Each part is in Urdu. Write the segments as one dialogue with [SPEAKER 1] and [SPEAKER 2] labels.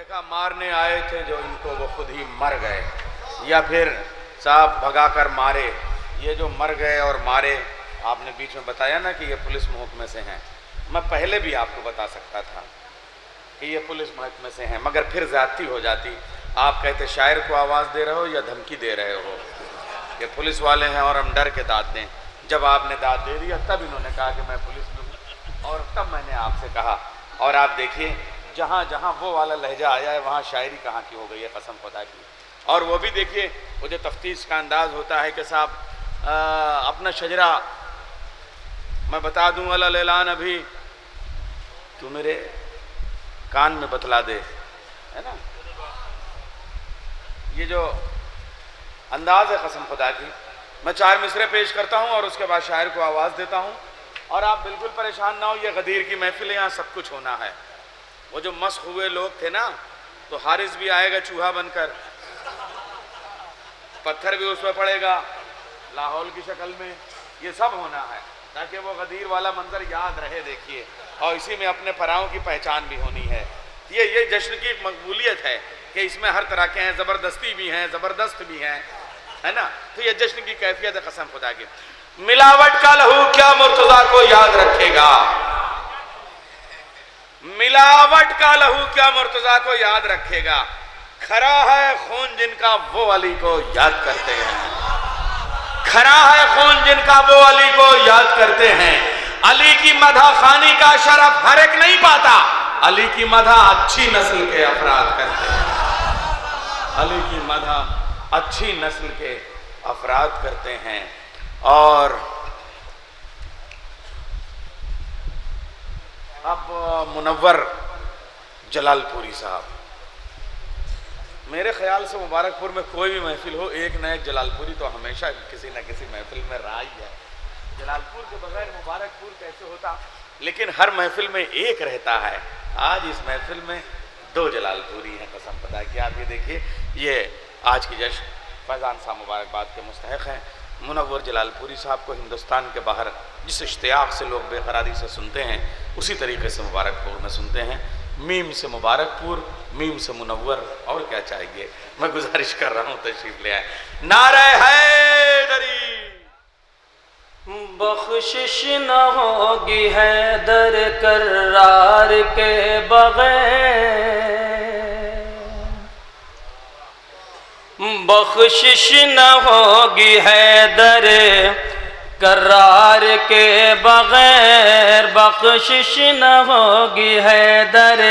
[SPEAKER 1] دیکھا مارنے آئے تھے جو ان کو وہ خود ہی مر گئے، یا پھر صاحب بھگا کر مارے، یہ جو مر گئے اور مارے، آپ نے بیچ میں بتایا نا کہ یہ پولیس محکمے سے ہیں، میں پہلے بھی آپ کو بتا سکتا تھا کہ یہ پولیس محکمے سے ہیں، مگر پھر زیادتی ہو جاتی، آپ کہتے شاعر کو آواز دے رہے ہو یا دھمکی دے رہے ہو، یہ پولیس والے ہیں اور ہم ڈر کے داد دیں۔ جب آپ نے داد دے دیا تب انہوں نے کہا کہ میں پولیس میں ہوں، اور تب میں نے آپ سے کہا، اور آپ دیکھیے جہاں جہاں وہ والا لہجہ آیا ہے وہاں شاعری کہاں کی ہو گئی ہے، قسم خدا کی۔ اور وہ بھی دیکھیے وہ جو تفتیش کا انداز ہوتا ہے کہ صاحب اپنا شجرہ میں بتا دوں والا لیلان ابھی تو میرے کان میں بتلا دے، ہے نا، یہ جو انداز ہے قسم خدا کی۔ میں 4 مصرے پیش کرتا ہوں اور اس کے بعد شاعر کو آواز دیتا ہوں، اور آپ بالکل پریشان نہ ہو، یہ غدیر کی محفل ہے، یہاں سب کچھ ہونا ہے۔ وہ جو مسخ ہوئے لوگ تھے نا، تو حارث بھی آئے گا چوہا بن کر، پتھر بھی اس پہ پڑے گا لاہور کی شکل میں، یہ سب ہونا ہے تاکہ وہ غدیر والا منظر یاد رہے، دیکھیے، اور اسی میں اپنے پراؤں کی پہچان بھی ہونی ہے۔ یہ جشن کی مقبولیت ہے کہ اس میں ہر طرح کے ہیں، زبردستی بھی ہیں، زبردست بھی ہیں، ہے نا، تو یہ جشن کی کیفیت ہے قسم خدا کی۔ ملاوٹ کا لہو کیا مرتضیٰ کو یاد رکھے گا، ملاوٹ کا لہو کیا مرتضیٰ کو یاد رکھے گا، کھرا ہے خون جن کا وہ علی کو یاد کرتے ہیں، کھرا ہے خون جن کا وہ علی کو یاد کرتے ہیں۔ علی کی مدح خوانی کا شرف ہر ایک نہیں پاتا، علی کی مدح اچھی نسل کے افراد کرتے ہیں، علی کی مدح اچھی نسل کے افراد کرتے ہیں۔ اور اب منور جلال پوری صاحب، میرے خیال سے مبارک پور میں کوئی بھی محفل ہو، ایک نہ ایک جلال پوری تو ہمیشہ کسی نہ کسی محفل میں رہا ہی ہے۔ جلال پور کے بغیر مبارک پور کیسے ہوتا، لیکن ہر محفل میں ایک رہتا ہے۔ آج اس محفل میں 2 جلال پوری ہیں قسم خدا کی۔ آپ یہ دیکھیے، یہ آج کی جشن فیضان صاحب مبارکباد کے مستحق ہیں۔ منور جلال پوری صاحب کو ہندوستان کے باہر جس اشتیاق سے لوگ بے قراری سے سنتے ہیں، اسی طریقے سے مبارک پور میں سنتے ہیں۔ میم سے مبارک پور، میم سے منور، اور کیا چاہیے۔ میں گزارش کر رہا ہوں تشریف لے آئے۔ نعرہ حیدری،
[SPEAKER 2] بخشش نہ ہوگی حیدر کرار کے بغیر، بخشش نہ ہوگی حیدر کرار کے بغیر، بخشش نہ ہوگی حیدر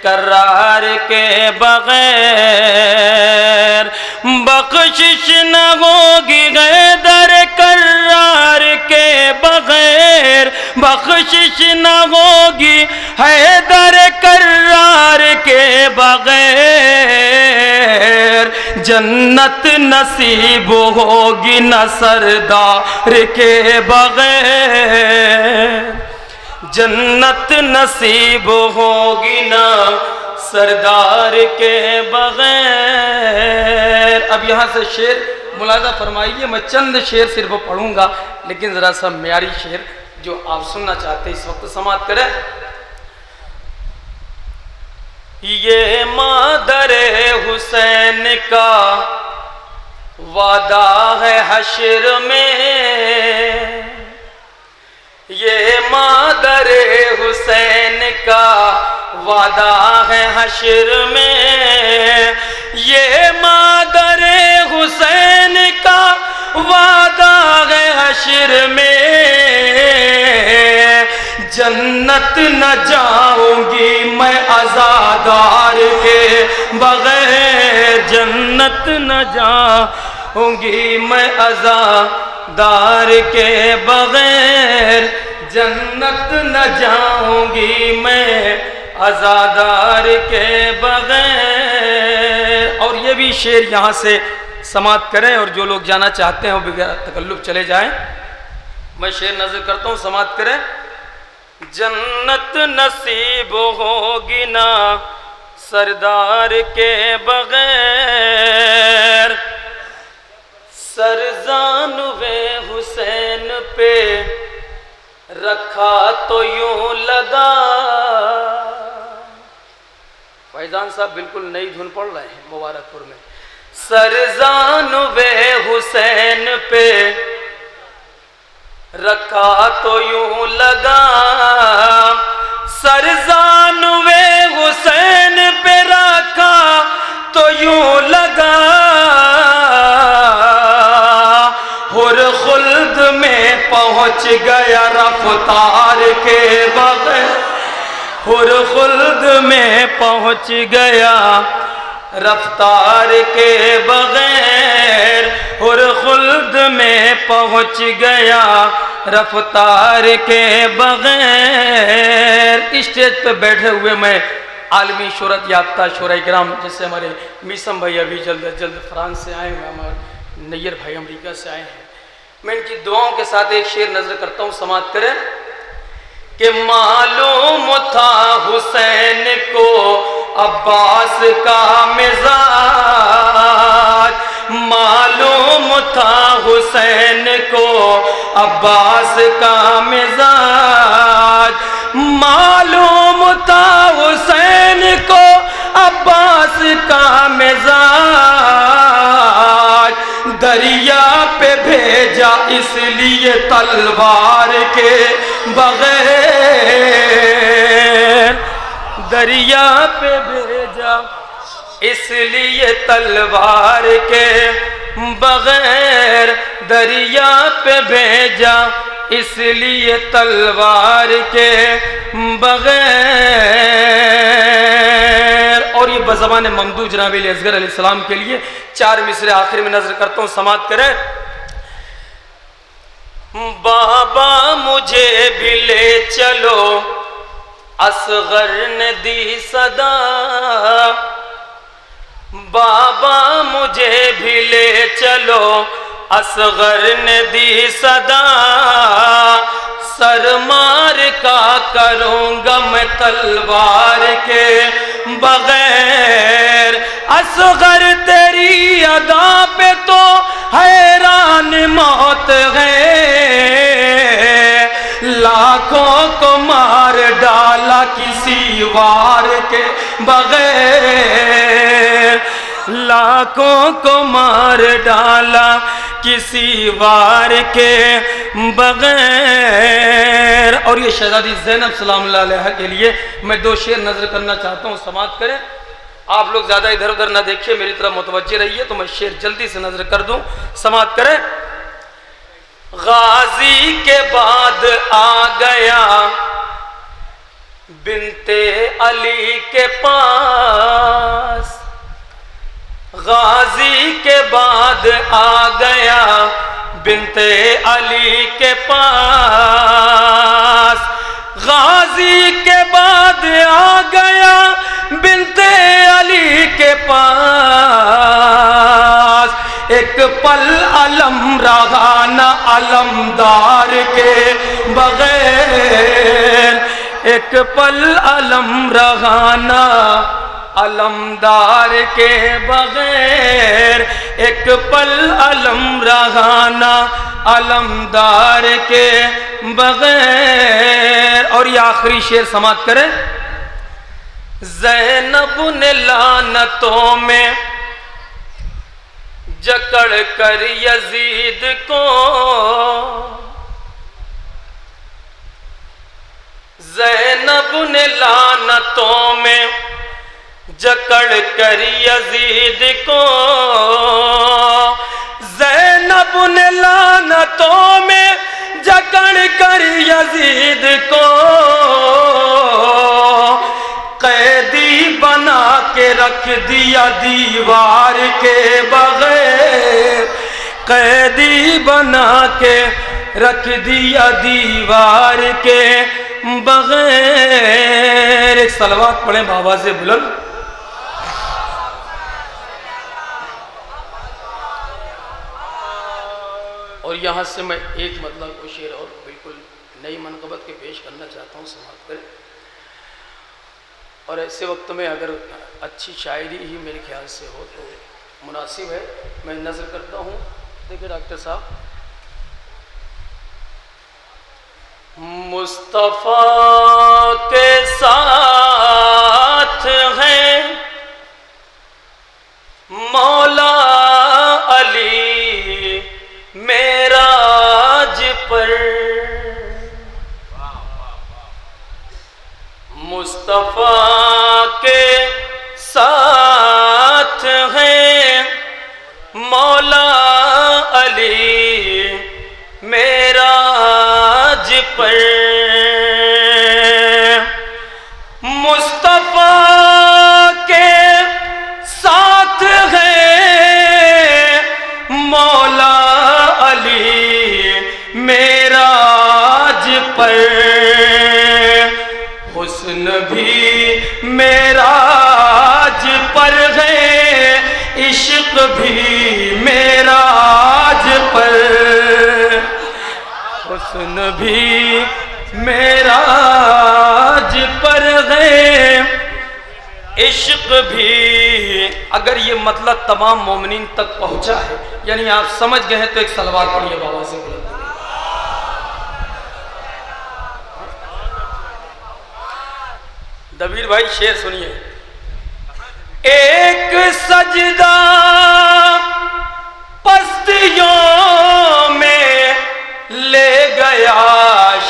[SPEAKER 2] کرار کے بغیر، بخشش نہ ہوگی حیدر کرار کے بغیر، بخشش نہ ہوگی حیدر کرار کے بغیر، جنت نصیب ہوگی نہ سردار کے بغیر، جنت نصیب ہوگی نہ سردار کے بغیر۔ اب یہاں سے شعر ملاحظہ فرمائیے، میں چند شعر صرف پڑھوں گا، لیکن ذرا سا معیاری شعر جو آپ سننا چاہتے ہیں اس وقت سماعت کریں۔ یہ مادر حسین کا وعدہ ہے حشر میں، یہ مادر حسین کا وعدہ ہے حشر میں، یہ مادر حسین کا وعدہ ہے حشر میں، جنت نہ جاؤں گی میں عزادار کے بغیر، جنت نہ جاؤں گی میں عزادار کے بغیر، جنت نہ جاؤں گی میں عزادار کے بغیر۔ اور یہ بھی شعر یہاں سے سماعت کریں، اور جو لوگ جانا چاہتے ہیں وہ بغیر تکلف چلے جائیں۔ میں شعر نظر کرتا ہوں، سماعت کریں۔ جنت نصیب ہوگی نہ سردار کے بغیر، سرزانوے حسین پہ رکھا تو یوں لگا، فیضان صاحب بالکل نئی دھن پڑھ رہے ہیں مبارک پور میں. سرزانوے حسین پہ رکھا تو یوں لگا, سرزانوے حسین پہ رکھا تو یوں لگا, حر خلد میں پہنچ گیا رفتار کے بغیر, حر خلد میں پہنچ گیا رفتار کے بغیر, حر خلد میں پہنچ گیا رفتار کے بغیر. اسٹیج پہ بیٹھے ہوئے میں عالمی شہرت یافتہ شعراء کرام جیسے ہمارے میسم بھائی ابھی جلد فرانس سے آئے ہیں, ہمارے نیر بھائی امریکہ سے آئے ہیں, میں ان کی دعاؤں کے ساتھ ایک شعر نظر کرتا ہوں, سماعت کریں. کہ معلوم تھا حسین کو عباس کا مزاج, معلوم تھا حسین کو عباس کا مزاج, معلوم تھا حسین کو عباس کا مزاج, دریا پہ بھیجا اس لیے تلوار کے بغیر, دریا پہ بھیجا اس لیے تلوار کے بغیر, دریا پہ بھیجا اس لیے تلوار کے بغیر. اور یہ بزبان ممدوح جناب علی اصغر علیہ السلام کے لیے 4 مصرے آخر میں نظر کرتا ہوں, سماعت کریں. بابا مجھے بھی لے چلو اصغر نے دی صدا, بابا مجھے بھی لے چلو اصغر نے دی صدا, سر مار کا کروں گا میں تلوار کے بغیر, اصغر تیری ادا پہ تو حیران موت ہے, لاکھوں کو مار ڈالا کسی وار کے بغیر, لاکھوں کو مار ڈالا کسی وار کے بغیر. اور یہ شہزادی زینب سلام اللہ علیہ کے لیے میں 2 شعر نظر کرنا چاہتا ہوں, سماعت کریں. آپ لوگ زیادہ ادھر ادھر نہ دیکھیے, میری طرف متوجہ رہیے تو میں شعر جلدی سے نظر کر دوں, سماعت کریں. غازی کے بعد آ گیا بنت علی کے پاس, غازی کے بعد آ گیا بنت علی کے پاس, غازی کے بعد آ گیا بنت علی کے پاس, ایک پل علم رہا نہ علمدار کے بغیر, ایک پل علم رہا نہ علمدار کے بغیر, ایک پل علم رہا نہ علمدار کے بغیر. اور یہ آخری شعر سماعت کریں. زینب نے لعنتوں میں جکڑ کر یزید کو, زینب نے لعنتوں میں جکڑ کر یزید کو, زینب نے لعنتوں میں جکڑ کر یزید کو, قیدی بنا کے رکھ دیا دیوار کے بغیر, قیدی بنا کے رکھ دیا دیوار کے بغیر. ایک صلوات پڑھیں بآواز بلند. اور یہاں سے میں ایک مطلب کو شعر اور بالکل نئی منقبت کے پیش کرنا چاہتا ہوں, سماعت کریں. اور ایسے وقت میں اگر اچھی شاعری ہی میرے خیال سے ہو تو مناسب ہے, میں نظر کرتا ہوں. دیکھیں ڈاکٹر صاحب, مصطفیٰ کے ساتھ ہیں پر مصطفیٰ کے ساتھ ہے مولا علی معراج پر حسن بھی معراج پر ہے عشق بھی معراج پر حسن بھی معراج پر ہے عشق بھی. اگر یہ مطلب تمام مومنین تک پہنچا ہے یعنی آپ سمجھ گئے ہیں تو ایک صلوات پڑھیے بابا سے بلند. دبیر بھائی شعر سنیے. ایک سجدہ پستیوں میں لے گیا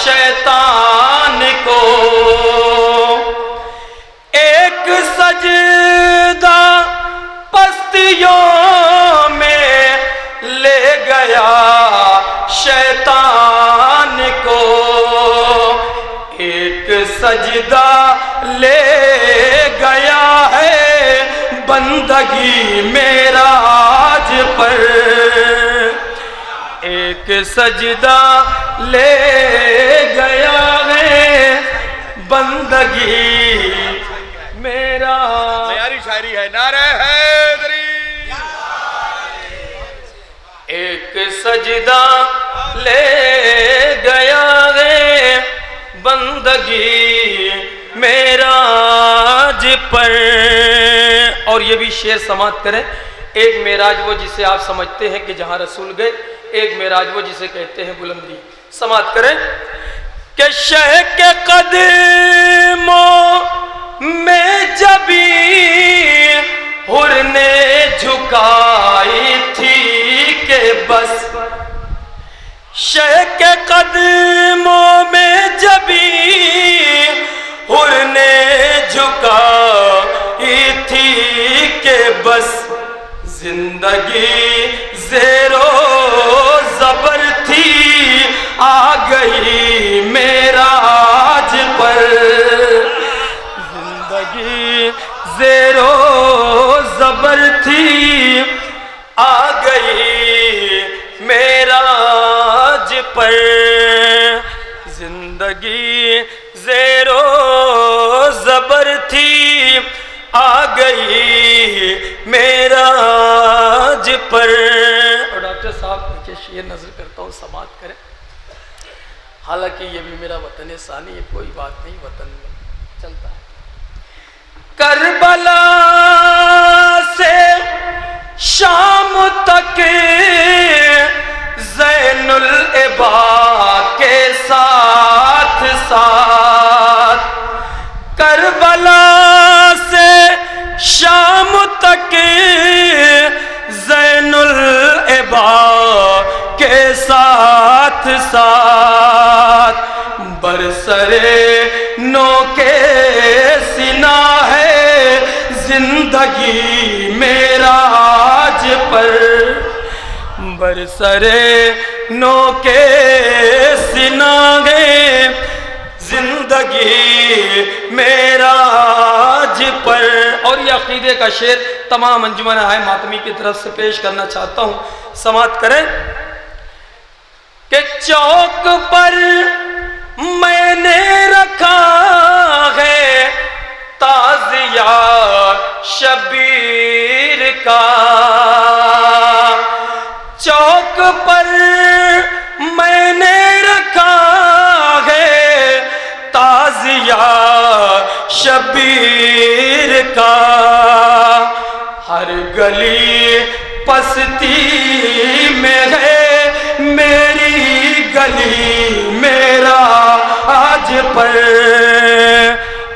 [SPEAKER 2] شیطان کو ایک سجدہ پستیوں میں لے گیا شیطان کو ایک سجدہ لے گیا ہے بندگی معراج پر ایک سجدہ لے گیا ہے بندگی معراج.
[SPEAKER 1] معیاری شاعری ہے. نعرہ حیدری.
[SPEAKER 2] ایک سجدہ لے گیا ہے بندگی معراج پر. اور یہ بھی شعر سماعت کریں. ایک معراج وہ جسے آپ سمجھتے ہیں کہ جہاں رسول گئے, ایک معراج وہ جسے کہتے ہیں بلندی. سماعت کریں کہ شہ کے قدموں میں جبھی حر نے جھکائی تھی کہ بس شہ کے قدموں میں جبھی حر نے جھکائی تھی کہ بس زندگی زیر و زبر تھی آ گئی معراج پر زندگی زیر و زبر تھی آ گئی معراج پر زندگی زیر و زبر تھی آ گئی معراج پر. اور ڈاکٹر صاحب مجھے شعر نظر کرتا ہوں سماعت کریں. حالانکہ یہ بھی میرا وطن ثانی ہے, کوئی بات نہیں, وطن میں چلتا ہے. کربلا سے شام تک زین العباد کے ساتھ ساتھ کربلا سے شام تک زین العباد کے ساتھ ساتھ برسرے نو کے سنا ہے زندگی معراج پر برسرے نو کے سنا ہے زندگی معراج پر. اور یہ عقیدے کا شعر تمام انجمن آئے ماتمی کی طرف سے پیش کرنا چاہتا ہوں. سماعت کریں کہ چوک پر میں نے رکھا ہے تازیہ شبیر کا چوک پر میں نے رکھا ہے تازیہ شبیر کا ہر گلی پستی میں ہے میری گلی میرا آج پر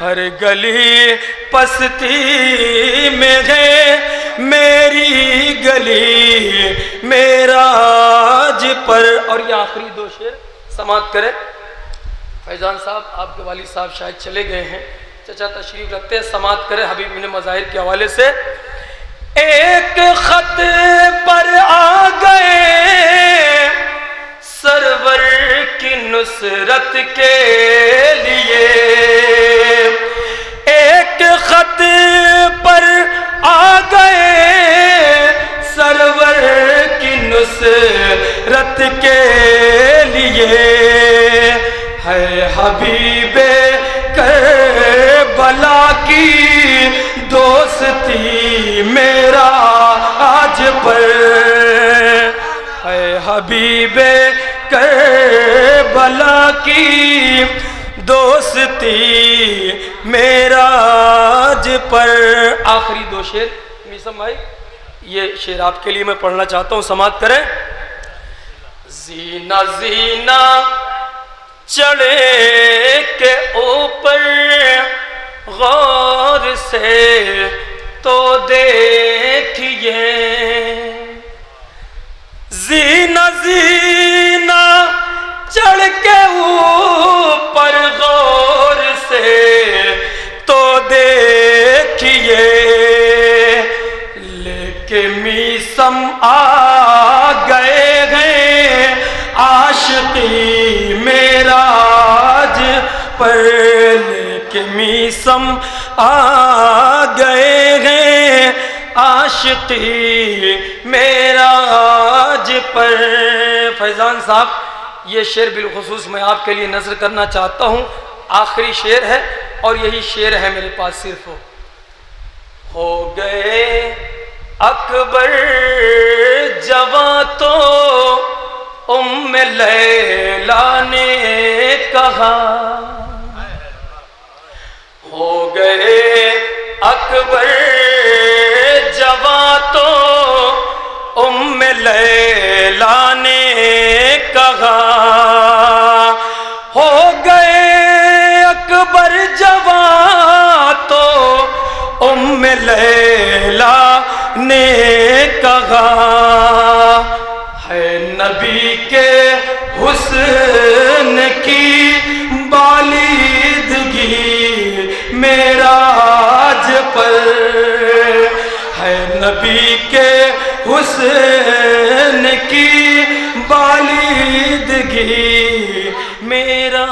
[SPEAKER 2] ہر گلی پستی میں ہے میری گلی میرا آج پر. اور یہ آخری دو شعر سماعت کریں. فیضان صاحب آپ کے والد صاحب شاید چلے گئے ہیں, چچا تشریف رکھتے ہیں. سماعت کریں حبیب ابن مظاہر کے حوالے سے. ایک خط پر آ گئے سرور کی نصرت کے لیے ایک خط پر آ گئے سرور کی نصرت کے لیے ہے حبیب کربلا کی دوستی میرا آج پر ہے حبیب کربلا کی دوستی میرا آج پر. آخری دو شعر میسم بھائی، یہ شعر آپ کے لیے میں پڑھنا چاہتا ہوں، سماعت کریں. زینہ زینہ چڑھے کے اوپر غور سے تو دیکھیے، زینہ زینہ چڑھ کے اوپر غور سے تو دیکھیے، لے کے میسم آ گئے ہیں عاشقی معراج پر، لے کے میسم آ گئے ہیں عاشقی معراج پر. فیضان صاحب، یہ شعر بالخصوص میں آپ کے لیے نظر کرنا چاہتا ہوں، آخری شعر ہے اور یہی شعر ہے میرے پاس صرف. ہو گئے اکبر جواں تو ام لیلا نے کہا، ہو گئے اکبر جواں تو ام لیلا نے کہا، ہو گئے اکبر جواں تو ام لیلا نے کہا، ہے نبی کے حسن کی بالیدگی معراج پر، ہے نبی کے حسن کی بالیدگی میرا